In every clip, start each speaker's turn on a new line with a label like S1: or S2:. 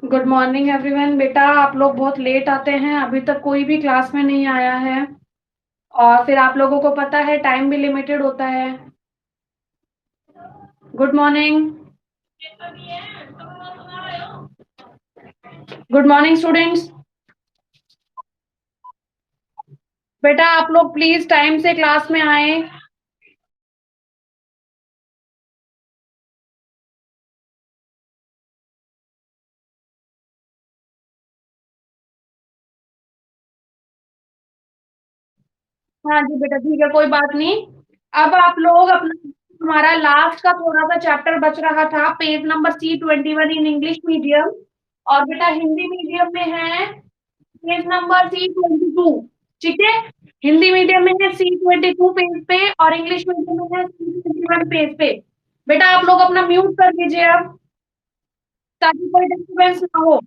S1: Good morning everyone. बेटा आप लोग बहुत लेट आते हैं, अभी तक कोई भी क्लास में नहीं आया है। और फिर आप लोगों को पता है टाइम भी लिमिटेड होता है। Good morning. Good morning students. बेटा आप लोग प्लीज टाइम से क्लास में आए। हाँ जी बेटा, ठीक है, कोई बात नहीं। अब आप लोग अपना, हमारा लास्ट का थोड़ा सा चैप्टर बच रहा था, page number C21 in English medium. और बेटा हिंदी मीडियम में है पेज नंबर C22। ठीक है, हिंदी मीडियम में है C22 पेज पे और इंग्लिश मीडियम में है C21 पेज पे। बेटा आप लोग अपना म्यूट कर दीजिए अब, ताकि कोई डिस्टर्बेंस ना हो।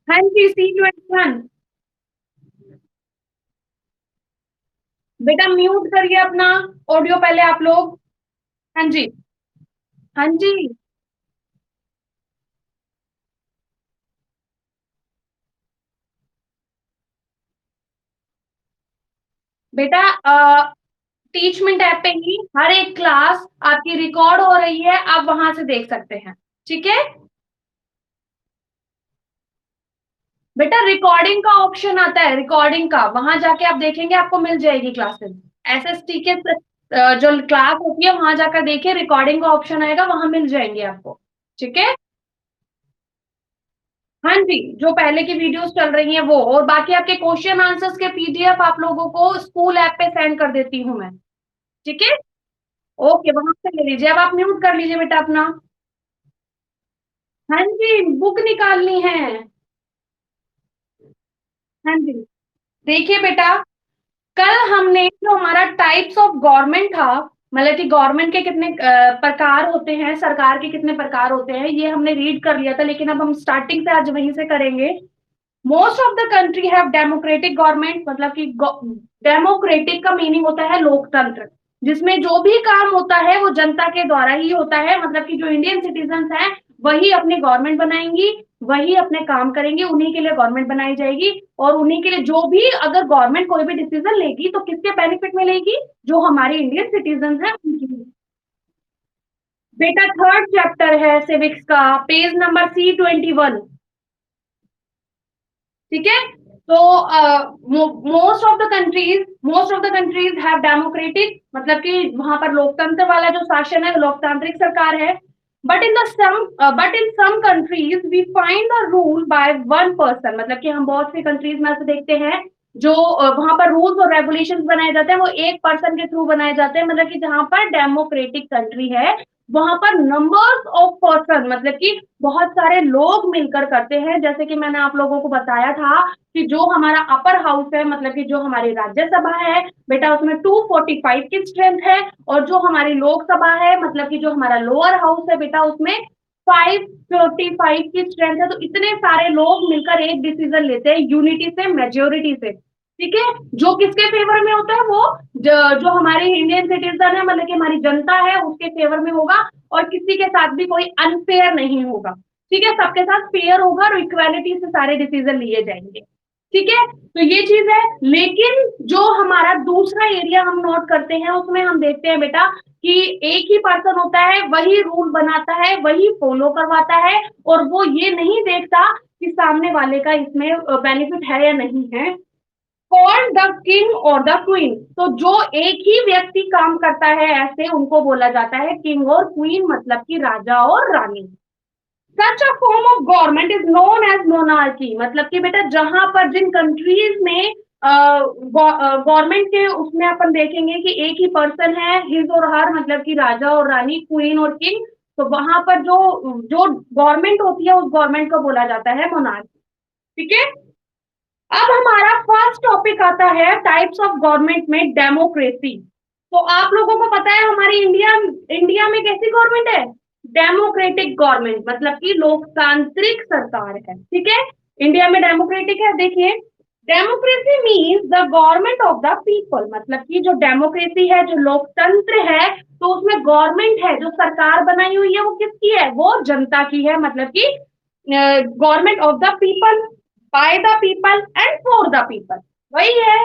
S1: हाँ जी, C21। बेटा म्यूट करिए अपना ऑडियो पहले आप लोग। हाँ जी। हाँ जी। बेटा टीचमेंट ऐप पे ही हर एक क्लास आपकी रिकॉर्ड हो रही है, आप वहां से देख सकते हैं। ठीक है बेटा, रिकॉर्डिंग का ऑप्शन आता है, रिकॉर्डिंग का वहां जाके आप देखेंगे, आपको मिल जाएगी क्लासेस। SST के जो क्लास होती है वहां जाकर देखिए, रिकॉर्डिंग का ऑप्शन आएगा, वहां मिल जाएंगे आपको। ठीक है। हाँ जी, जो पहले की वीडियोस चल रही हैं वो, और बाकी आपके क्वेश्चन आंसर्स के PDF आप लोगों को स्कूल ऐप पे सेंड कर देती हूँ मैं। ठीक है। ओके, वहां से ले लीजिए। अब आप म्यूट कर लीजिए बेटा अपना। हाँ जी, बुक निकालनी है। हाँ जी। देखिए बेटा, कल हमने जो हमारा टाइप्स ऑफ गवर्नमेंट था, मतलब कि गवर्नमेंट के कितने प्रकार होते हैं, सरकार के कितने प्रकार होते हैं, ये हमने रीड कर लिया था, लेकिन अब हम स्टार्टिंग से आज वहीं से करेंगे। Most of the country have democratic government, मतलब कि डेमोक्रेटिक का मीनिंग होता है लोकतंत्र, जिसमें जो भी काम होता है वो जनता के द्वारा ही होता है। मतलब कि जो इंडियन सिटीजन हैं वही अपनी गवर्नमेंट बनाएंगी, वही अपने काम करेंगे, उन्हीं के लिए गवर्नमेंट बनाई जाएगी। और उन्हीं के लिए जो भी, अगर गवर्नमेंट कोई भी डिसीजन लेगी तो किसके बेनिफिट में लेगी, जो हमारे इंडियन सिटीजन हैं उनकी। बेटा थर्ड चैप्टर है सिविक्स का, पेज नंबर C21। ठीक है। तो most of the countries have democratic, मतलब कि वहां पर लोकतंत्र वाला जो शासन है, लोकतांत्रिक सरकार है। But in some countries we find the rule by one person, मतलब कि हम बहुत सी कंट्रीज में ऐसे देखते हैं जो वहां पर रूल्स और रेगुलेशंस बनाए जाते हैं, वो एक पर्सन के थ्रू बनाए जाते हैं। मतलब कि जहां पर डेमोक्रेटिक कंट्री है वहां पर नंबर्स ऑफ पर्सन, मतलब कि बहुत सारे लोग मिलकर करते हैं। जैसे कि मैंने आप लोगों को बताया था कि जो हमारा अपर हाउस है, मतलब कि जो हमारी राज्यसभा है बेटा, उसमें 245 की स्ट्रेंथ है। और जो हमारी लोकसभा है, मतलब कि जो हमारा लोअर हाउस है बेटा, उसमें 545 की स्ट्रेंथ है। तो इतने सारे लोग मिलकर एक डिसीजन लेते हैं, यूनिटी से, मेजोरिटी से। ठीक है। जो किसके फेवर में होता है, वो जो हमारे इंडियन सिटीजन है, मतलब कि हमारी जनता है, उसके फेवर में होगा। और किसी के साथ भी कोई अनफेयर नहीं होगा। ठीक है, सबके साथ फेयर होगा और इक्वालिटी से सारे डिसीजन लिए जाएंगे। ठीक है। तो ये चीज है। लेकिन जो हमारा दूसरा एरिया हम नोट करते हैं, उसमें हम देखते हैं बेटा कि एक ही पर्सन होता है, वही रूल बनाता है, वही फॉलो करवाता है। और वो ये नहीं देखता कि सामने वाले का इसमें बेनिफिट है या नहीं है। कॉल्ड द किंग और द क्वीन, तो जो एक ही व्यक्ति काम करता है ऐसे, उनको बोला जाता है किंग और क्वीन, मतलब कि राजा और रानी। Such a form of government is known as monarchy, मतलब कि बेटा जहां पर जिन कंट्रीज में गवर्नमेंट के उसमें अपन देखेंगे कि एक ही पर्सन है, हिज और हर, मतलब कि राजा और रानी, क्वीन और किंग, तो वहां पर जो जो गवर्नमेंट होती है उस गवर्नमेंट को बोला जाता है मोनार्की। ठीक है। अब हमारा फर्स्ट टॉपिक आता है टाइप्स ऑफ गवर्नमेंट में डेमोक्रेसी। तो आप लोगों को पता है हमारी इंडिया इंडिया में कैसी गवर्नमेंट है, डेमोक्रेटिक गवर्नमेंट, मतलब कि लोकतांत्रिक सरकार है। ठीक है, इंडिया में डेमोक्रेटिक है। देखिए, democracy means the government of the people, मतलब कि जो डेमोक्रेसी है, जो लोकतंत्र है, तो उसमें गवर्नमेंट है, जो सरकार बनाई हुई है, वो किसकी है? वो जनता की है, मतलब कि government of the people, by the people and for the people, वही है,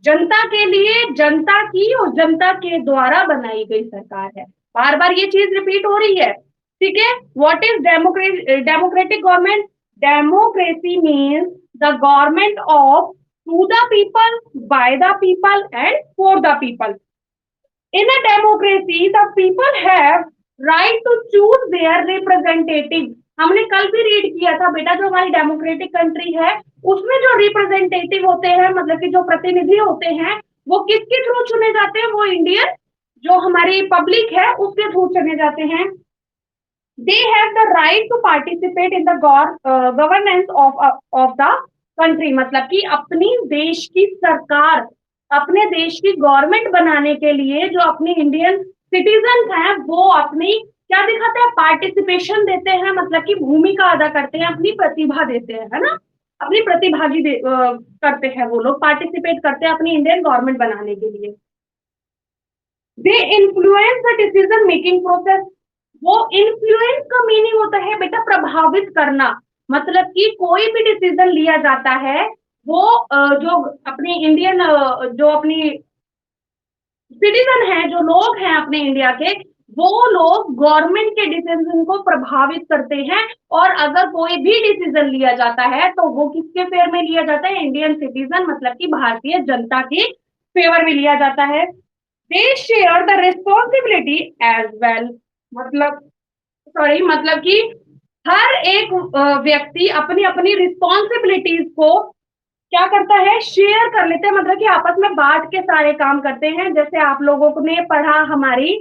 S1: जनता के लिए, जनता की और जनता के द्वारा बनाई गई सरकार है। बार बार ये चीज रिपीट हो रही है, ठीक है। What is democratic government? Democracy means the government of to the people, by the people and for the people. In a democracy, the people have right to choose their representative. हमने कल भी read किया था बेटा, जो हमारी democratic country है उसमें जो रिप्रेजेंटेटिव होते हैं, मतलब कि जो प्रतिनिधि होते हैं, वो किसके थ्रू चुने जाते हैं? वो इंडियन जो हमारी पब्लिक है उसके थ्रू चुने जाते हैं। they have the right to participate in the governance of the country, मतलब कि अपनी देश की सरकार, अपने देश की गवर्नमेंट बनाने के लिए जो अपनी इंडियन सिटीजन हैं वो अपनी क्या दिखाते हैं? पार्टिसिपेशन देते हैं, मतलब कि भूमिका अदा करते हैं, अपनी प्रतिभा देते हैं, है ना, अपनी करते हैं, वो लोग पार्टिसिपेट करते हैं अपनी इंडियन गवर्नमेंट बनाने के लिए। They influence the decision making process. वो इन्फ्लुएंस का मीनिंग होता है बेटा प्रभावित करना, मतलब कि कोई भी डिसीजन लिया जाता है वो जो अपनी इंडियन जो अपनी सिटीजन है, जो लोग हैं अपने इंडिया के, वो लोग गवर्नमेंट के डिसीजन को प्रभावित करते हैं। और अगर कोई भी डिसीजन लिया जाता है तो वो किसके फेवर में लिया जाता है? इंडियन सिटीजन, मतलब कि भारतीय जनता की फेवर में लिया जाता है। They share the responsibility as well, मतलब सॉरी, मतलब कि हर एक व्यक्ति अपनी अपनी रिस्पॉन्सिबिलिटीज को क्या करता है? शेयर कर लेते हैं, मतलब कि आपस में बांट के सारे काम करते हैं। जैसे आप लोगों ने पढ़ा, हमारी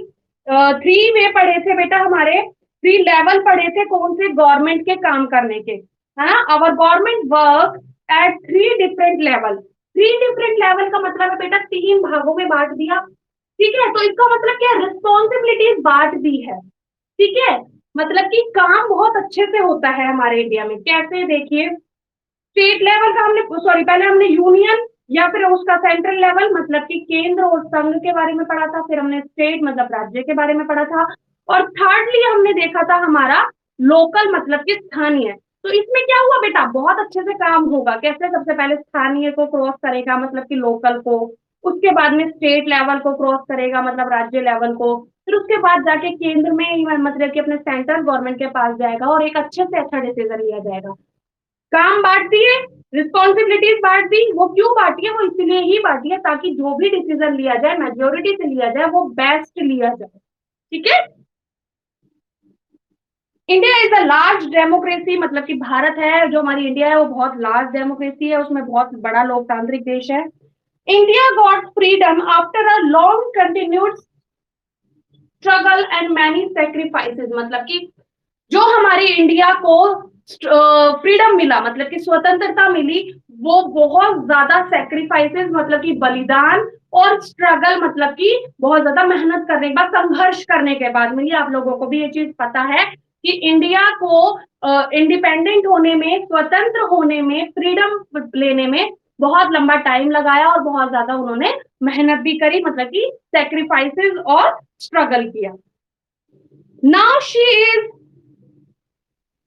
S1: 3 वे पढ़े थे बेटा, हमारे 3 लेवल पढ़े थे, कौन से? गवर्नमेंट के काम करने के, है ना। अवर government work at 3 different level. 3 different level का मतलब है बेटा 3 भागों में बांट दिया, ठीक है। तो इसका मतलब क्या? रिस्पॉन्सिबिलिटीज बांट दी है, ठीक है। मतलब कि काम बहुत अच्छे से होता है हमारे इंडिया में। कैसे? देखिए, स्टेट लेवल का हमने, सॉरी, पहले हमने यूनियन या फिर उसका सेंट्रल लेवल, मतलब कि केंद्र और संघ के बारे में पढ़ा था। फिर हमने स्टेट मतलब राज्य के बारे में पढ़ा था। और थर्डली हमने देखा था हमारा लोकल, मतलब कि स्थानीय। तो इसमें क्या हुआ बेटा? बहुत अच्छे से काम होगा। कैसे? सबसे पहले स्थानीय को क्रॉस करेगा, मतलब कि लोकल को, उसके बाद में स्टेट लेवल को क्रॉस करेगा, मतलब राज्य लेवल को, फिर उसके बाद जाके केंद्र में, मतलब कि अपने सेंट्रल गवर्नमेंट के पास जाएगा और एक अच्छे से अच्छा डिसीजन लिया जाएगा। काम बांट दिए, रिस्पॉन्सिबिलिटीज बांट दी। वो क्यों बांटी है? वो इसलिए ही बांटी है ताकि जो भी डिसीजन लिया जाए, मेजोरिटी से लिया जाए, वो बेस्ट लिया जाए, ठीक है। India is a large democracy, मतलब कि भारत है जो हमारी इंडिया है वो बहुत लार्ज डेमोक्रेसी है, उसमें बहुत बड़ा लोकतांत्रिक देश है। India got freedom after a long continued struggle and many sacrifices, मतलब कि जो हमारी इंडिया को फ्रीडम मिला, मतलब कि स्वतंत्रता मिली, वो बहुत ज्यादा सेक्रीफाइसेस, मतलब कि बलिदान, और स्ट्रगल, मतलब कि बहुत ज्यादा मेहनत करने के बाद, संघर्ष करने के बाद मिली। आप लोगों को भी ये चीज पता है कि इंडिया को इंडिपेंडेंट होने में, स्वतंत्र होने में, फ्रीडम लेने में बहुत लंबा टाइम लगाया और बहुत ज्यादा उन्होंने मेहनत भी करी, मतलब कि सेक्रीफाइसेस और स्ट्रगल किया। Now she is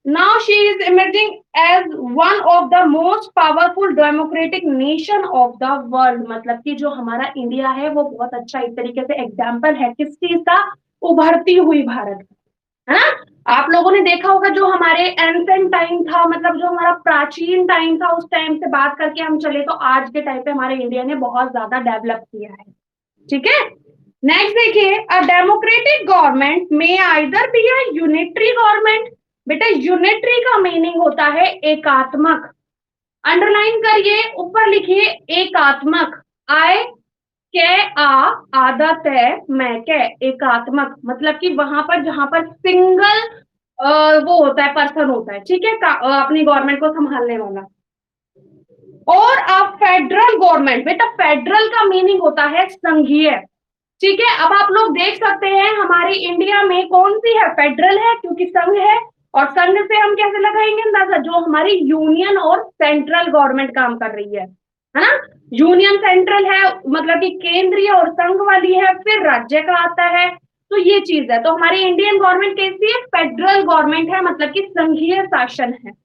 S1: now she is emerging as one of the most powerful democratic nation of the world, मतलब कि जो हमारा इंडिया है वो बहुत अच्छा एक तरीके से एग्जाम्पल है किस चीज का? उभरती हुई भारत, है ना। आप लोगों ने देखा होगा जो हमारे एंसेंट टाइम था, मतलब जो हमारा प्राचीन टाइम था, उस टाइम से बात करके हम चले तो आज के टाइम पे हमारे इंडिया ने बहुत ज्यादा डेवलप किया है, ठीक है। नेक्स्ट देखिए, अ डेमोक्रेटिक गवर्नमेंट में either be a unitary government. बेटा यूनिटरी का मीनिंग होता है एकात्मक, अंडरलाइन करिए, ऊपर लिखिए एकात्मक। आई के आ आदत है, मैं के, एकात्मक, मतलब कि वहां पर जहां पर सिंगल वो होता है, पर्सन होता है, ठीक है, अपनी गवर्नमेंट को संभालने वाला। और अब फेडरल गवर्नमेंट, बेटा फेडरल का मीनिंग होता है संघीय, ठीक है। अब आप लोग देख सकते हैं हमारी इंडिया में कौन सी है? फेडरल है, क्योंकि संघ है। और संघ से हम कैसे लगाएंगे अंदाजा? जो हमारी यूनियन और सेंट्रल गवर्नमेंट काम कर रही है, है ना। यूनियन सेंट्रल है, मतलब कि केंद्रीय और संघ वाली है, फिर राज्य का आता है। तो ये चीज है। तो हमारी इंडियन गवर्नमेंट कैसी है? फेडरल गवर्नमेंट है, मतलब कि संघीय शासन है।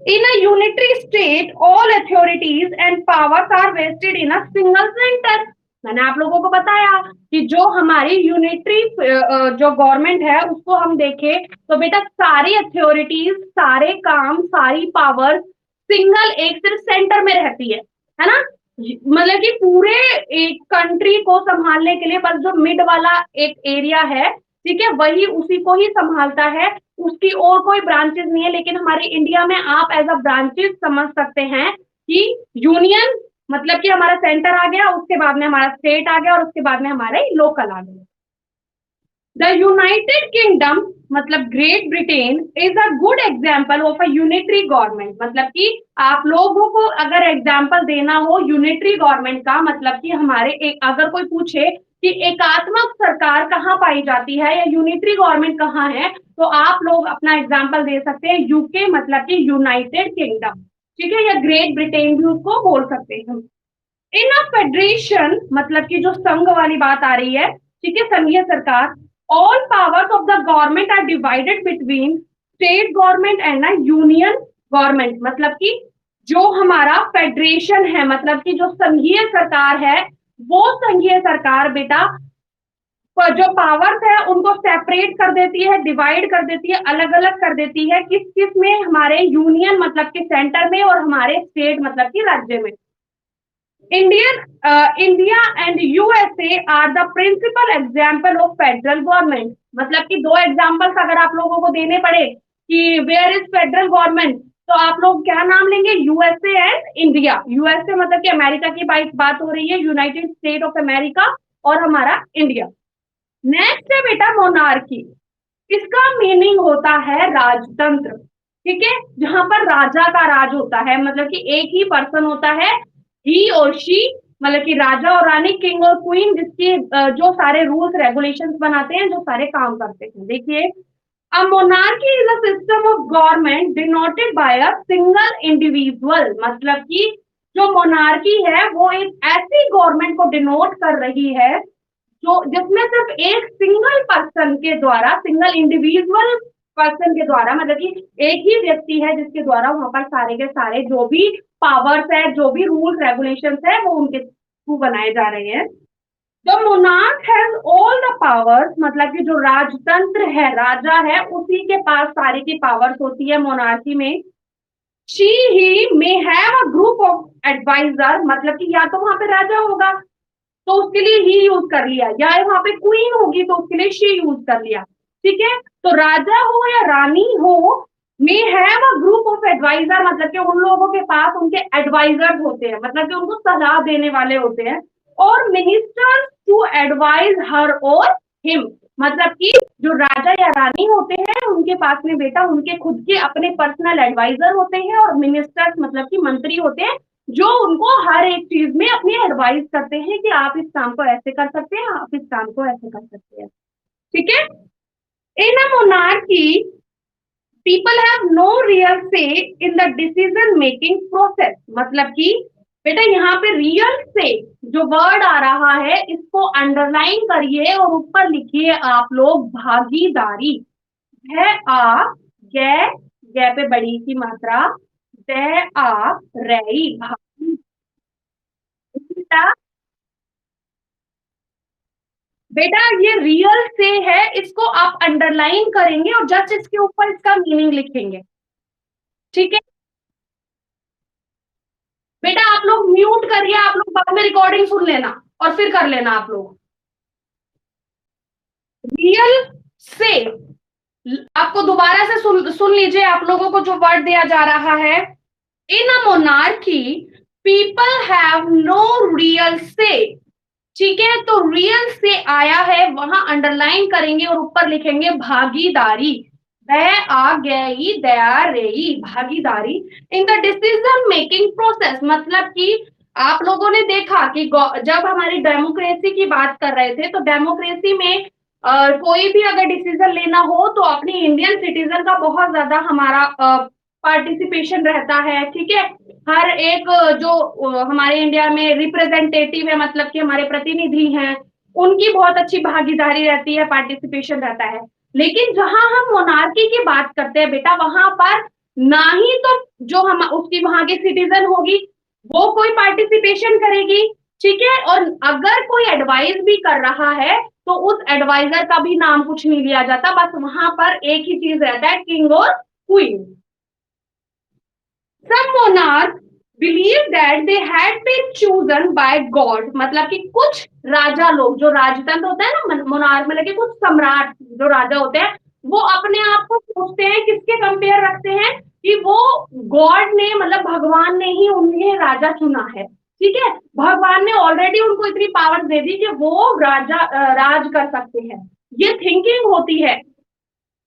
S1: In a unitary state, all authorities and powers are vested in a single center. मैंने आप लोगों को बताया कि जो हमारी यूनिटरी जो गवर्नमेंट है उसको हम देखें तो बेटा सारी अथॉरिटीज, सारे काम, सारी पावर सिंगल एक सिर्फ सेंटर में रहती है ना। मतलब कि पूरे एक कंट्री को संभालने के लिए बस जो मिड वाला एक एरिया है, ठीक है, वही उसी को ही संभालता है, उसकी और कोई ब्रांचेस नहीं है। लेकिन हमारे इंडिया में आप एज अ ब्रांचेस समझ सकते हैं कि यूनियन मतलब कि हमारा सेंटर आ गया, उसके बाद में हमारा स्टेट आ गया और उसके बाद में हमारे लोकल आ गया। द यूनाइटेड किंगडम मतलब great Britain is a good example of a unitary government. मतलब कि आप लोगों को अगर एग्जाम्पल देना हो यूनिटरी गवर्नमेंट का, मतलब कि हमारे एक अगर कोई पूछे कि एकात्मक सरकार कहाँ पाई जाती है या यूनिटरी गवर्नमेंट कहाँ है, तो आप लोग अपना एग्जाम्पल दे सकते हैं यूके मतलब कि यूनाइटेड किंगडम, ठीक है, या ग्रेट ब्रिटेन भी उसको बोल सकते हैं। इन अ फेडरेशन मतलब कि जो संघ वाली बात आ रही है, ठीक है, संघीय सरकार, all powers of the government are divided between state government and a union government. मतलब कि जो हमारा फेडरेशन है, मतलब कि जो संघीय सरकार है, वो संघीय सरकार बेटा जो पावर्स है उनको सेपरेट कर देती है, डिवाइड कर देती है, अलग अलग कर देती है। किस किस में? हमारे यूनियन मतलब कि सेंटर में, और हमारे स्टेट मतलब कि राज्य में। India and USA are the principal example of federal government. मतलब कि दो एग्जाम्पल्स अगर आप लोगों को देने पड़े कि वेयर इज फेडरल गवर्नमेंट, तो आप लोग क्या नाम लेंगे? USA and India. यूएसए मतलब कि अमेरिका की बात हो रही है, यूनाइटेड स्टेट ऑफ अमेरिका, और हमारा इंडिया। नेक्स्ट है बेटा मोनार्की। इसका मीनिंग होता है राजतंत्र, ठीक है, जहां पर राजा का राज होता है, मतलब कि एक ही पर्सन होता है, ही और शी, मतलब कि राजा और रानी, किंग और क्वीन, जिसके जो सारे रूल्स रेगुलेशंस बनाते हैं, जो सारे काम करते हैं। देखिए, अ monarchy is a system of government denoted by a single individual. मतलब कि जो मोनार्की है वो एक ऐसी गवर्नमेंट को डिनोट कर रही है जो जिसमें सिर्फ एक सिंगल पर्सन के द्वारा, सिंगल इंडिविजुअल पर्सन के द्वारा, मतलब कि एक ही व्यक्ति है जिसके द्वारा वहां पर सारे के सारे जो भी पावर्स है, जो भी रूल्स रेगुलेशंस है, वो उनके थ्रू बनाए जा रहे हैं। The monarch has all the powers. मतलब कि जो राजतंत्र है, राजा है, उसी के पास सारी की पावर्स होती है मोनार्की में। She he may have a group of advisor. मतलब कि या तो वहां पे राजा होगा तो उसके लिए ही यूज कर लिया, या वहां पे क्वीन होगी तो उसके लिए शी यूज कर लिया, ठीक है। तो राजा हो या रानी हो, may have a group of advisor, मतलब कि उन लोगों के पास उनके एडवाइजर होते हैं, मतलब कि उनको सलाह देने वाले होते हैं। और मिनिस्टर्स टू एडवाइज हर और हिम। मतलब कि जो राजा या रानी होते हैं उनके पास में बेटा उनके खुद के अपने पर्सनल एडवाइजर होते हैं, और मिनिस्टर्स मतलब कि मंत्री होते हैं, जो उनको हर एक चीज में अपनी एडवाइस करते हैं कि आप इस काम को ऐसे कर सकते हैं, आप इस काम को ऐसे कर सकते हैं, ठीक है। In a monarchy people have no real say in the decision making process. मतलब कि बेटा यहाँ पे रियल से जो वर्ड आ रहा है इसको अंडरलाइन करिए और ऊपर लिखिए आप लोग भागीदारी। है आ गे, गे पे बड़ी की मात्रा, दे आ रही, भागीदारी। बेटा ये रियल से है, इसको आप अंडरलाइन करेंगे और जस्ट इसके ऊपर इसका मीनिंग लिखेंगे, ठीक है। बेटा आप लोग म्यूट करिए, आप लोग बाद में रिकॉर्डिंग सुन लेना और फिर कर लेना आप लोग। रियल से आपको दोबारा से सुन लीजिए, आप लोगों को जो वर्ड दिया जा रहा है, in a monarchy people have no real say, ठीक है। तो रियल से आया है, वहां अंडरलाइन करेंगे और ऊपर लिखेंगे भागीदारी। आ गई दया रही, भागीदारी इन द डिसीजन मेकिंग प्रोसेस। मतलब कि आप लोगों ने देखा कि जब हमारी डेमोक्रेसी की बात कर रहे थे, तो डेमोक्रेसी में कोई भी अगर डिसीजन लेना हो तो अपनी इंडियन सिटीजन का बहुत ज्यादा हमारा पार्टिसिपेशन रहता है, ठीक है। हर एक जो हमारे इंडिया में रिप्रेजेंटेटिव है, मतलब कि हमारे प्रतिनिधि हैं, उनकी बहुत अच्छी भागीदारी रहती है, पार्टिसिपेशन रहता है। लेकिन जहां हम मोनार्की की बात करते हैं बेटा, वहां पर ना ही तो जो हम उसकी वहां की सिटीजन होगी वो कोई पार्टिसिपेशन करेगी, ठीक है। और अगर कोई एडवाइस भी कर रहा है तो उस एडवाइजर का भी नाम कुछ नहीं लिया जाता, बस वहां पर एक ही चीज रहता है, किंग और queen. Some monarchs believe that they had been chosen by God, मतलब कि कुछ राजा लोग, जो राजतंत्र होता है ना मोनार्क, मतलब कि कुछ सम्राट जो राजा होते हैं, वो अपने आप को सोचते हैं, किसके कंपेयर रखते हैं कि वो गॉड ने, मतलब भगवान ने ही उन्हें राजा चुना है, ठीक है। भगवान ने ऑलरेडी उनको इतनी पावर दे दी कि वो राजा राज कर सकते हैं, ये थिंकिंग होती है।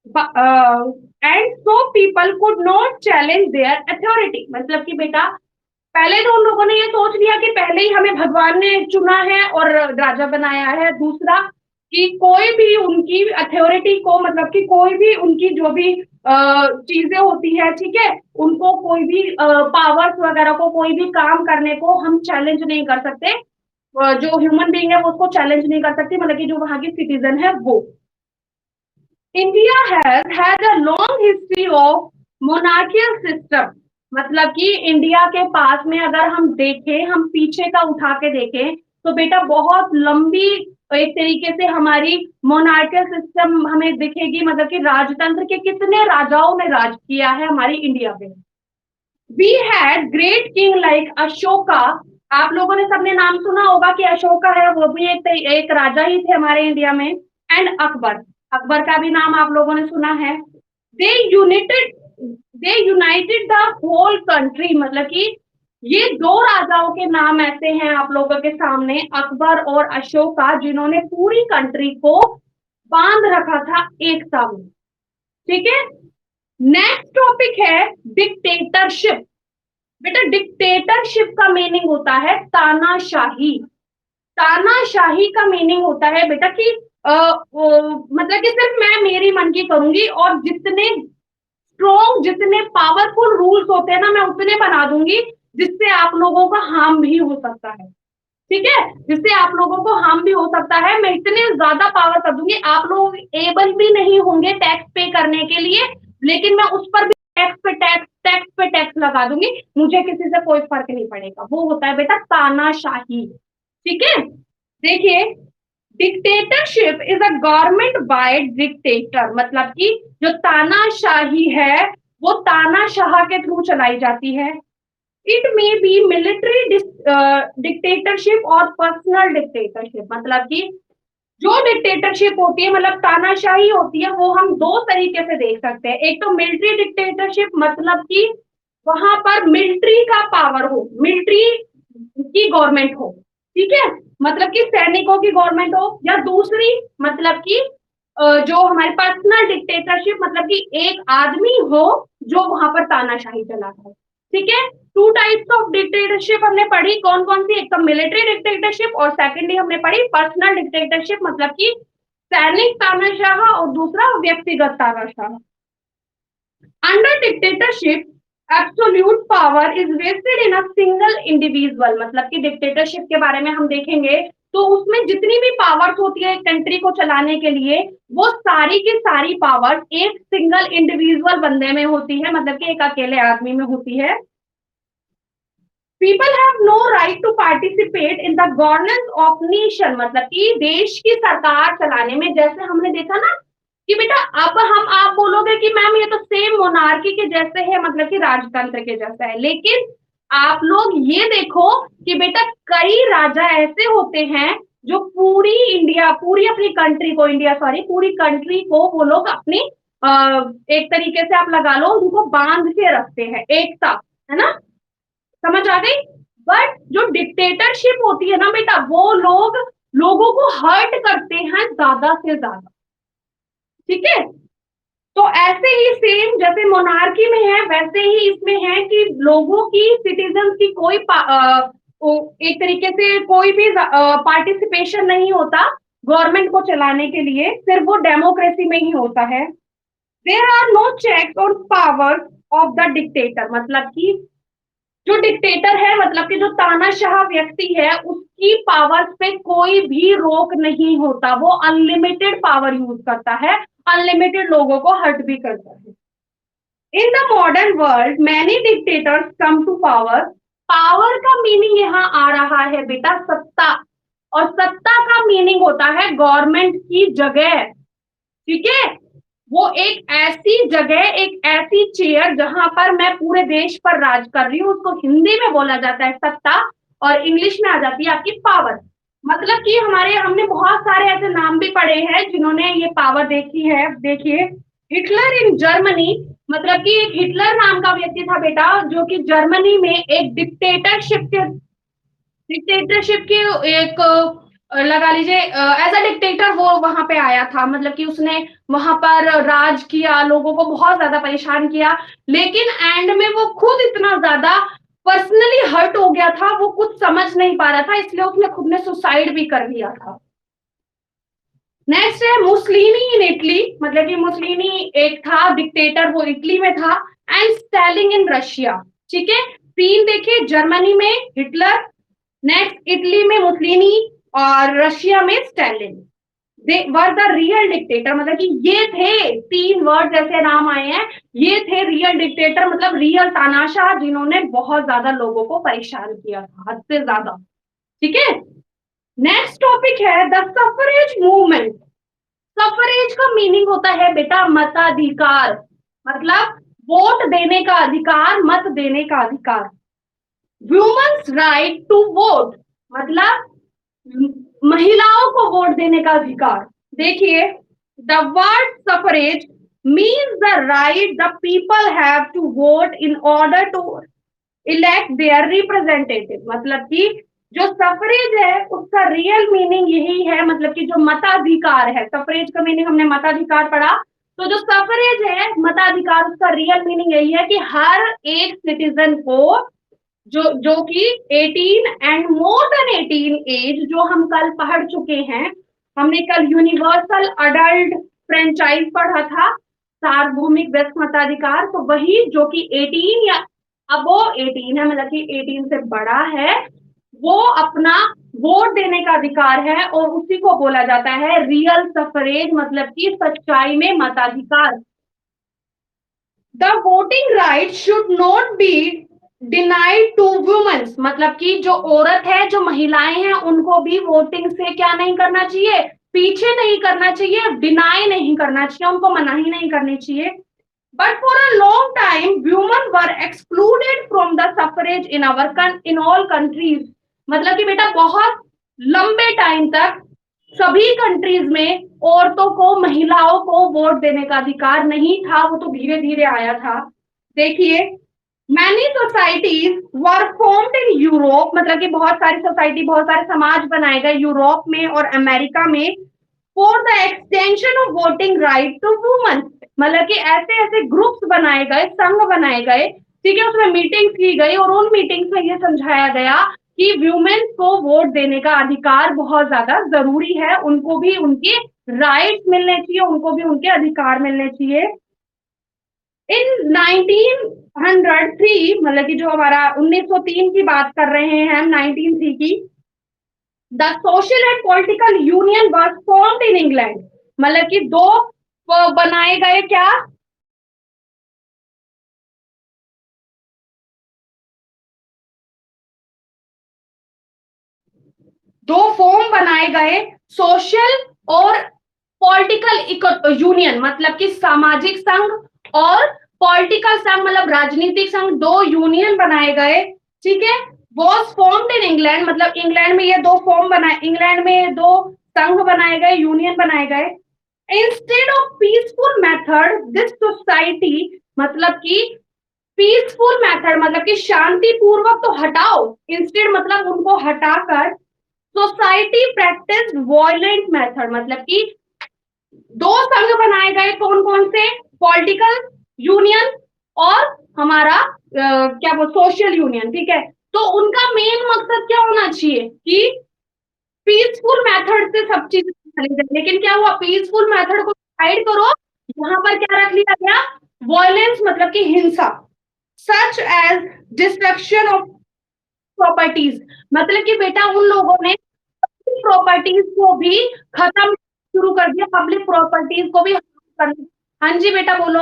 S1: And so people could not challenge there authority, मतलब कि बेटा पहले तो उन लोगों ने ये सोच लिया कि पहले ही हमें भगवान ने चुना है और राजा बनाया है। दूसरा कि कोई भी उनकी अथॉरिटी को, मतलब कि कोई भी उनकी जो भी चीजें होती है, ठीक है, उनको कोई भी पावर्स वगैरह को, कोई भी काम करने को हम चैलेंज नहीं कर सकते। जो ह्यूमन बीइंग है वो उसको चैलेंज नहीं कर सकती, मतलब कि जो वहां की सिटीजन है वो। India has had a long history of monarchial system, मतलब कि इंडिया के पास में अगर हम देखें, हम पीछे का उठा के देखें तो बेटा बहुत लंबी एक तरीके से हमारी मोनार्कियल सिस्टम हमें दिखेगी, मतलब कि राजतंत्र के कितने राजाओं ने राज किया है हमारी इंडिया पे। We had great king like Ashoka, आप लोगों ने सबने नाम सुना होगा कि अशोका है, वो भी एक राजा ही थे हमारे इंडिया में। एंड अकबर, अकबर का भी नाम आप लोगों ने सुना है। They united they united the whole country, मतलब कि ये दो राजाओं के नाम ऐसे हैं आप लोगों के सामने, अकबर और अशोका, जिन्होंने पूरी कंट्री को बांध रखा था एकता में, ठीक है। नेक्स्ट टॉपिक है डिक्टेटरशिप। बेटा डिक्टेटरशिप का मीनिंग होता है तानाशाही। तानाशाही का मीनिंग होता है बेटा कि मतलब कि सिर्फ मैं मेरी मन की करूंगी और जितने स्ट्रॉन्ग, जितने पावरफुल रूल्स होते हैं ना, मैं उतने बना दूंगी जिससे आप लोगों का हार्म भी हो सकता है, ठीक है। जिससे आप लोगों को हार्म भी हो सकता है, मैं इतने ज्यादा पावर कर दूंगी, आप लोग एबल भी नहीं होंगे टैक्स पे करने के लिए, लेकिन मैं उस पर भी टैक्स पे टैक्स, टैक्स पे टैक्स लगा दूंगी, मुझे किसी से कोई फर्क नहीं पड़ेगा। वो होता है बेटा तानाशाही, ठीक है। देखिए, dictatorship is a government by dictator, मतलब कि जो तानाशाही है वो तानाशाह के थ्रू चलाई जाती है। It may be military dictatorship और पर्सनल डिक्टेटरशिप, मतलब कि जो डिक्टेटरशिप होती है, मतलब तानाशाही होती है, वो हम दो तरीके से देख सकते हैं। एक तो मिलिट्री डिक्टेटरशिप, मतलब कि वहां पर मिलिट्री का पावर हो, मिलिट्री की गवर्नमेंट हो, ठीक है, मतलब कि सैनिकों की गवर्नमेंट हो। या दूसरी मतलब कि जो हमारी पर्सनल डिक्टेटरशिप, मतलब कि एक आदमी हो जो वहां पर तानाशाही चलाता है, ठीक है। टू टाइप्स ऑफ डिक्टेटरशिप हमने पढ़ी, कौन कौन सी, एक तो मिलिट्री डिक्टेटरशिप और सेकेंडली हमने पढ़ी पर्सनल डिक्टेटरशिप, मतलब कि सैनिक तानाशाह और दूसरा व्यक्तिगत तानाशाह। Under dictatorship absolute power is vested in a single individual, मतलब कि डिक्टेटरशिप के बारे में हम देखेंगे तो उसमें जितनी भी पावर्स होती है एक कंट्री को चलाने के लिए, वो सारी की सारी पावर्स एक सिंगल इंडिविजुअल बंदे में होती है, मतलब कि एक अकेले आदमी में होती है। People have no right to participate in the governance of nation, मतलब कि देश की सरकार चलाने में, जैसे हमने देखा ना कि बेटा अब हम, आप बोलोगे कि मैम ये तो सेम मोनार्की के जैसे है, मतलब कि राजतंत्र के जैसा है, लेकिन आप लोग ये देखो कि बेटा कई राजा ऐसे होते हैं जो पूरी इंडिया, पूरी अपनी कंट्री को, इंडिया सॉरी पूरी कंट्री को वो लोग अपनी एक तरीके से आप लगा लो उनको बांध के रखते हैं एकता, है ना, समझ आ गई। बट जो डिक्टेटरशिप होती है ना बेटा, वो लोग लोगों को हर्ट करते हैं ज्यादा से ज्यादा, ठीक है। तो ऐसे ही सेम जैसे मोनार्की में है वैसे ही इसमें है कि लोगों की, सिटीजन की कोई एक तरीके से कोई भी पार्टिसिपेशन नहीं होता गवर्नमेंट को चलाने के लिए, सिर्फ वो डेमोक्रेसी में ही होता है। There are no checks on power of the dictator, मतलब कि जो डिक्टेटर है, मतलब कि जो तानाशाह व्यक्ति है, उसकी पावर्स पे कोई भी रोक नहीं होता, वो अनलिमिटेड पावर यूज करता है, अनलिमिटेड लोगों को हर्ट भी करता है। In the modern world many dictators come to power. Power का मीनिंग यहाँ आ रहा है बेटा सत्ता, और सत्ता का मीनिंग होता है गवर्नमेंट की जगह, ठीक है। वो एक ऐसी जगह, एक ऐसी चेयर जहां पर मैं पूरे देश पर राज कर रही हूँ, उसको हिंदी में बोला जाता है सत्ता, और इंग्लिश में आ जाती है आपकी पावर। मतलब कि हमने बहुत सारे ऐसे नाम भी पढ़े हैं जिन्होंने ये पावर देखी है। देखिए, हिटलर इन जर्मनी, मतलब कि एक हिटलर नाम का व्यक्ति था बेटा, जो कि जर्मनी में एक डिक्टेटरशिप की एक लगा लीजिए एज अ डिक्टेटर वो वहां पे आया था, मतलब कि उसने वहां पर राज किया, लोगों को बहुत ज्यादा परेशान किया, लेकिन एंड में वो खुद इतना ज्यादा पर्सनली हर्ट हो गया था, वो कुछ समझ नहीं पा रहा था, इसलिए उसने खुद ने सुसाइड भी कर लिया था। नेक्स्ट है मुसलिनी इन इटली, मतलब कि मुसलिनी एक था डिक्टेटर, वो इटली में था, एंड स्टालिन इन रशिया, ठीक है। तीन देखिए, जर्मनी में हिटलर, नेक्स्ट इटली में मुसलिनी, और रशिया में Stalin. They were the real dictator, मतलब कि ये थे तीन वर्ड जैसे नाम आए हैं, ये थे रियल डिक्टेटर, मतलब रियल तानाशाह, जिन्होंने बहुत ज्यादा लोगों को परेशान किया था, हद से ज्यादा, ठीक है। नेक्स्ट टॉपिक है द सफरेज मूवमेंट। सफरेज का मीनिंग होता है बेटा मताधिकार, मतलब वोट देने का अधिकार, मत देने का अधिकार। वुमेन्स राइट टू वोट, मतलब महिलाओं को वोट देने का अधिकार। देखिए, the word suffrage means the right the people have to vote in order to elect their representative, मतलब कि जो सफरेज है उसका रियल मीनिंग यही है, मतलब कि जो मताधिकार है, सफरेज का मीनिंग हमने मताधिकार पढ़ा, तो जो सफरेज है मताधिकार, उसका रियल मीनिंग यही है कि हर एक सिटीजन को, जो कि 18 एंड मोर देन 18 एज, जो हम कल पढ़ चुके हैं, हमने कल यूनिवर्सल अडल्ट फ्रेंचाइज पढ़ा था, सार्वभौमिक व्यस्क मताधिकार, तो वही जो कि 18 या अबो 18 है, मतलब कि 18 से बड़ा है, वो अपना वोट देने का अधिकार है, और उसी को बोला जाता है रियल सफरेज, मतलब कि सच्चाई में मताधिकार। The voting right should not be denied to womens, मतलब कि जो औरत है, जो महिलाएं हैं, उनको भी वोटिंग से क्या नहीं करना चाहिए, पीछे नहीं करना चाहिए, डिनाई नहीं करना चाहिए, उनको मनाही नहीं करनी चाहिए। But for a long time women were excluded from the suffrage in all countries, मतलब कि बेटा बहुत लंबे टाइम तक सभी कंट्रीज में औरतों को, महिलाओं को वोट देने का अधिकार नहीं था, वो तो धीरे धीरे आया था। देखिए, many societies were formed in Europe, मतलब कि बहुत सारी सोसाइटी, बहुत सारे समाज बनाए गए यूरोप में और अमेरिका में, for the extension of voting right to women, मतलब कि ऐसे ऐसे ग्रुप्स बनाए गए, संघ बनाए गए, ठीक है, उसमें मीटिंग्स की गई, और उन मीटिंग्स में यह समझाया गया कि वुमेन को वोट देने का अधिकार बहुत ज्यादा जरूरी है, उनको भी उनके राइट्स मिलने चाहिए, उनको भी उनके अधिकार मिलने चाहिए। इन 1903, मतलब कि जो हमारा 1903 की बात कर रहे हैं हम, 1903 की, the social and political union was formed in England, मतलब कि दो बनाए गए क्या, दो फॉर्म बनाए गए, सोशल और पॉलिटिकल यूनियन, मतलब कि सामाजिक संघ, और पॉलिटिकल संघ मतलब राजनीतिक संघ, दो यूनियन बनाए गए, ठीक है। वॉज फॉर्म्ड इन इंग्लैंड, मतलब इंग्लैंड में ये दो फॉर्म बनाए, इंग्लैंड में ये दो संघ बनाए गए, यूनियन बनाए गए। Instead of peaceful method this society, मतलब कि पीसफुल मेथड मतलब कि शांतिपूर्वक तो हटाओ, इंस्टेड मतलब उनको हटाकर सोसाइटी प्रैक्टिस वायलेंट मेथड, मतलब कि दो संघ बनाए गए, कौन कौन से, पॉलिटिकल यूनियन और हमारा क्या बोल सोशल यूनियन, ठीक है। तो उनका मेन मकसद क्या होना चाहिए कि पीसफुल मेथड से सब चीजें चली जाए, लेकिन क्या हुआ, पीसफुल मेथड को साइड करो, यहाँ पर क्या रख लिया गया, वॉयलेंस मतलब कि हिंसा, such as destruction of properties, मतलब कि बेटा उन लोगों ने प्रॉपर्टीज को भी खत्म शुरू कर दिया, पब्लिक प्रॉपर्टीज को भी कर। हाँ जी बेटा बोलो।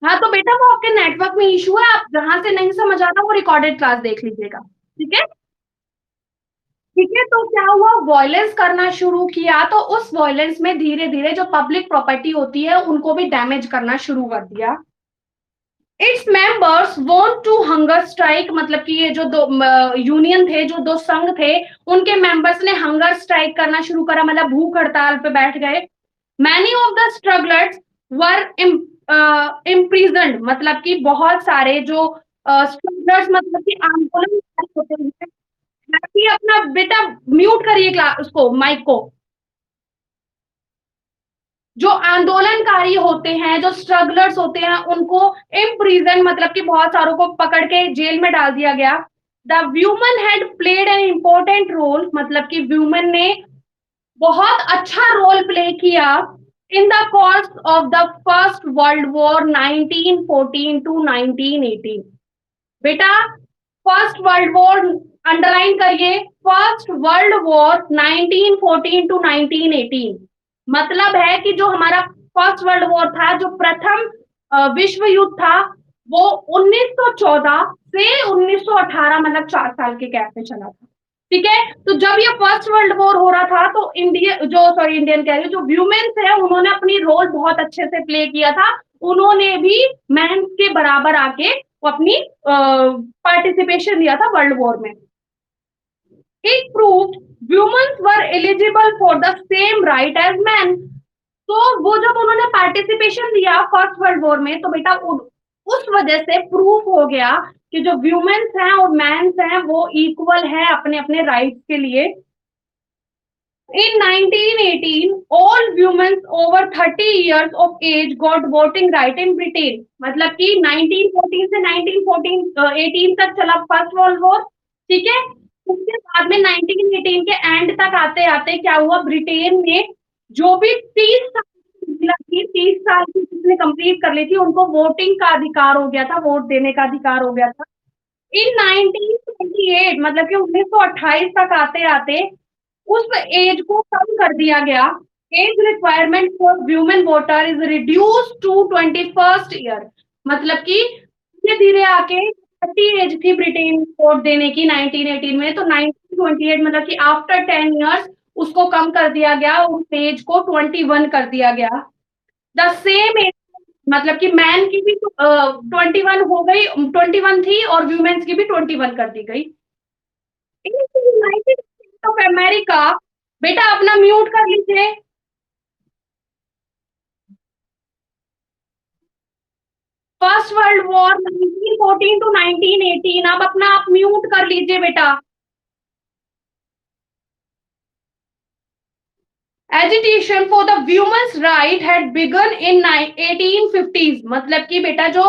S1: हाँ तो बेटा वो आपके नेटवर्क में इशू है, आप जहां से नहीं समझ आता वो रिकॉर्डेड क्लास देख लीजिएगा, ठीक है। ठीक है, तो क्या हुआ, वॉयलेंस करना शुरू किया, तो उस वॉयलेंस में धीरे धीरे जो पब्लिक प्रॉपर्टी होती है उनको भी डैमेज करना शुरू कर दिया। Its members want to hunger strike, मतलब कि ये जो दो यूनियन थे, जो दो संघ थे, उनके मेंबर्स ने हंगर स्ट्राइक करना शुरू करा, मतलब भूख हड़ताल पे बैठ गए। Many of the strugglers were imprisoned, मतलब कि बहुत सारे जो स्ट्रगलर्स मतलब कि आंदोलन होते हैं। हैप्पी अपना बेटा म्यूट करिए क्लास उसको, माइक को। जो आंदोलनकारी होते हैं, जो स्ट्रगलर्स होते हैं, उनको इम्प्रिजन मतलब कि बहुत सारों को पकड़ के जेल में डाल दिया गया। The women had played an important role, मतलब कि व्यूमन ने बहुत अच्छा रोल प्ले किया in the course of the first world war 1914 to 1918। बेटा फर्स्ट वर्ल्ड वॉर अंडरलाइन करिए, फर्स्ट वर्ल्ड वॉर 1914 टू 1918, मतलब है कि जो हमारा फर्स्ट वर्ल्ड वॉर था, जो प्रथम विश्व युद्ध था, वो 1914 से 1918, मतलब 4 साल के गैप में चला था। ठीक है, तो जब ये फर्स्ट वर्ल्ड वॉर हो रहा था तो इंडिया जो सॉरी इंडियन कह रही हूँ, जो व्यूमेन्स है उन्होंने अपनी रोल बहुत अच्छे से प्ले किया था। उन्होंने भी मैन के बराबर आके अपनी पार्टिसिपेशन दिया था वर्ल्ड वॉर में। It proved womens were eligible for the same right as man. तो वो जब उन्होंने पार्टिसिपेशन दिया फर्स्ट वर्ल्ड वॉर में, तो बेटा उस वजह से प्रूफ हो गया कि जो वुमेन्स हैं और मैंस हैं वो इक्वल है अपने अपने राइट्स के लिए। In 1918, all women over 30 years of age got voting right in Britain। मतलब कि 1914 से 1918 तक चला फर्स्ट वर्ल्ड वॉर, ठीक है। उसके बाद में 1918 के एंड तक आते आते क्या हुआ, ब्रिटेन में जो भी 30 साल की 30 साल की जिसने कंप्लीट कर ली थी, उनको वोटिंग का अधिकार हो गया था, वोट देने का अधिकार हो गया था। इन 1928 मतलब कि 1928 तक आते आते उस एज को कम कर दिया गया। Age requirement for women voter is reduce to 21st year, मतलब कि धीरे धीरे आके 30 एज थी ब्रिटेन वोट देने की 1918 में, तो 1928 मतलब कि आफ्टर 10 इयर्स उसको कम कर दिया गया, उस एज को 21 कर दिया गया। द सेम एज, मतलब कि मैन की भी 21 हो गई, 21 थी, और वुमेन्स की भी 21 कर दी गई। यूनाइटेड स्टेट्स ऑफ अमेरिका, बेटा अपना म्यूट कर लीजिए। फर्स्ट वर्ल्ड वॉर 1914 टू 1918, अब अपना आप म्यूट कर लीजिए बेटा। Agitation for the womens right had begun in 1850s, मतलब कि बेटा जो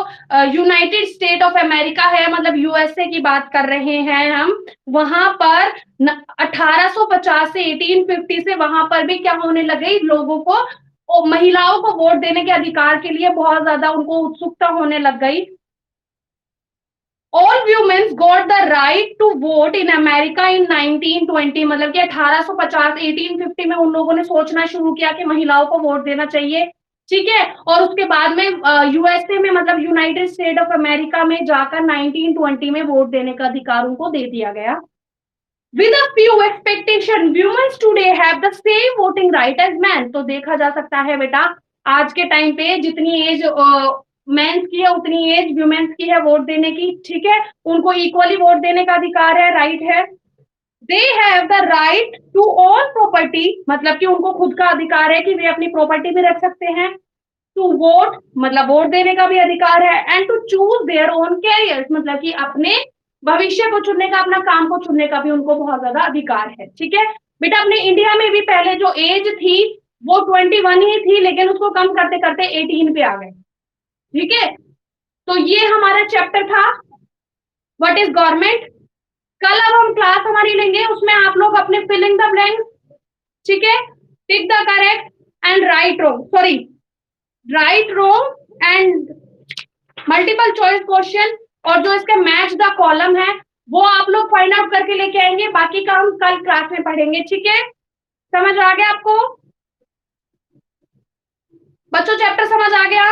S1: यूनाइटेड स्टेट ऑफ अमेरिका है, मतलब यूएसए की बात कर रहे हैं हम, वहां पर 1850 से 1850 से वहां पर भी क्या होने लगे, लोगों को महिलाओं को वोट देने के अधिकार के लिए बहुत ज्यादा उनको उत्सुकता होने लग गई। All women's got the right to vote in America in 1920, मतलब कि 1850 1850 में उन लोगों ने सोचना शुरू किया कि महिलाओं को वोट देना चाहिए, ठीक है। और उसके बाद में यूएसए में मतलब यूनाइटेड स्टेट ऑफ अमेरिका में जाकर 1920 में वोट देने का अधिकार उनको दे दिया गया। With a few expectation womens today have the same voting right as man. तो देखा जा सकता है बेटा आज के टाइम पे जितनी एज मेंस की है उतनी एज वुमेन्स की है वोट देने की, ठीक है। उनको इक्वली वोट देने का अधिकार है, राइट है। They have the right to own property, मतलब कि उनको खुद का अधिकार है कि वे अपनी प्रॉपर्टी भी रख सकते हैं। टू वोट मतलब वोट देने का भी अधिकार है। And to choose their own career, मतलब कि अपने भविष्य को चुनने का, अपना काम को चुनने का भी उनको बहुत ज्यादा अधिकार है, ठीक है। बेटा अपने इंडिया में भी पहले जो एज थी वो 21 ही थी, लेकिन उसको कम करते करते 18 पे आ गए, ठीक है। तो ये हमारा चैप्टर था व्हाट इज गवर्नमेंट। कल अब हम क्लास हमारी लेंगे, उसमें आप लोग अपने फिलिंग द ब्लैंक्स, ठीक है, tick the correct and right wrong, sorry, right wrong and multiple choice question, और जो इसके मैच द कॉलम है वो आप लोग फाइंड आउट करके लेके आएंगे, बाकी का हम कल क्लास में पढ़ेंगे, ठीक है? समझ आ गया आपको बच्चों? चैप्टर समझ आ गया?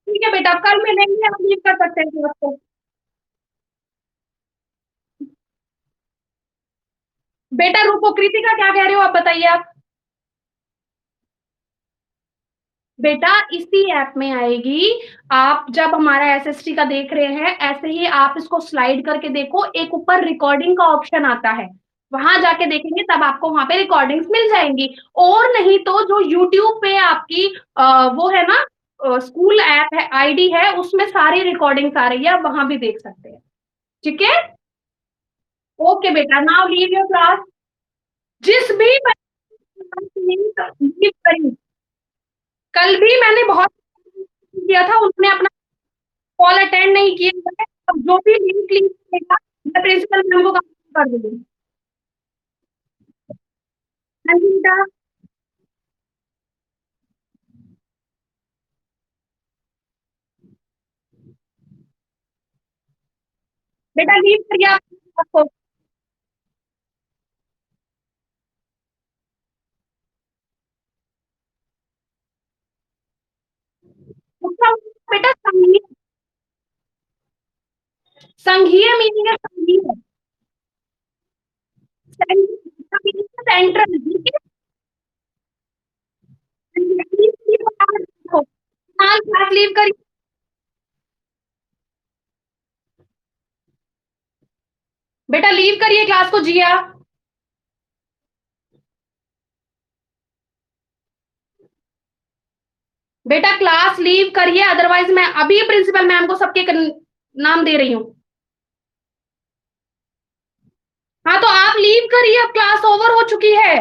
S1: ठीक है बेटा, कल मिलेंगे, आप लीव कर सकते हैं क्लास को। बेटा रुको, कृतिका क्या कह रहे हो आप, बताइए आप। बेटा इसी ऐप में आएगी, आप जब हमारा एसएसटी का देख रहे हैं ऐसे ही आप इसको स्लाइड करके देखो, एक ऊपर रिकॉर्डिंग का ऑप्शन आता है, वहां जाके देखेंगे तब आपको वहां पे रिकॉर्डिंग्स मिल जाएंगी। और नहीं तो जो यूट्यूब पे आपकी वो है ना, स्कूल ऐप है, आईडी है, उसमें सारी रिकॉर्डिंग्स आ रही है, आप वहां भी देख सकते हैं, ठीक है? ओके बेटा, नाउ लीव योर क्लास। जिस भी लीव करी, कल भी मैंने बहुत किया था, उन्होंने अपना कॉल अटेंड नहीं किया है, अब जो भी लिंक क्लिक करेगा मैं प्रिंसिपल मैम को कंप्लेंट कर दूंगी। हाँ जी बेटा। बेटा लीव करिए आप आपको। उसका बेटा संघीय, संघीय मीनिंग है, संघीय, सेंट्रल, ठीक है? क्लास लीव करिए। बेटा लीव करिए क्लास को, जिया। बेटा क्लास लीव करिए, अदरवाइज मैं अभी प्रिंसिपल मैम को सबके नाम दे रही हूँ। हाँ तो आप लीव करिए, अब क्लास ओवर हो चुकी है।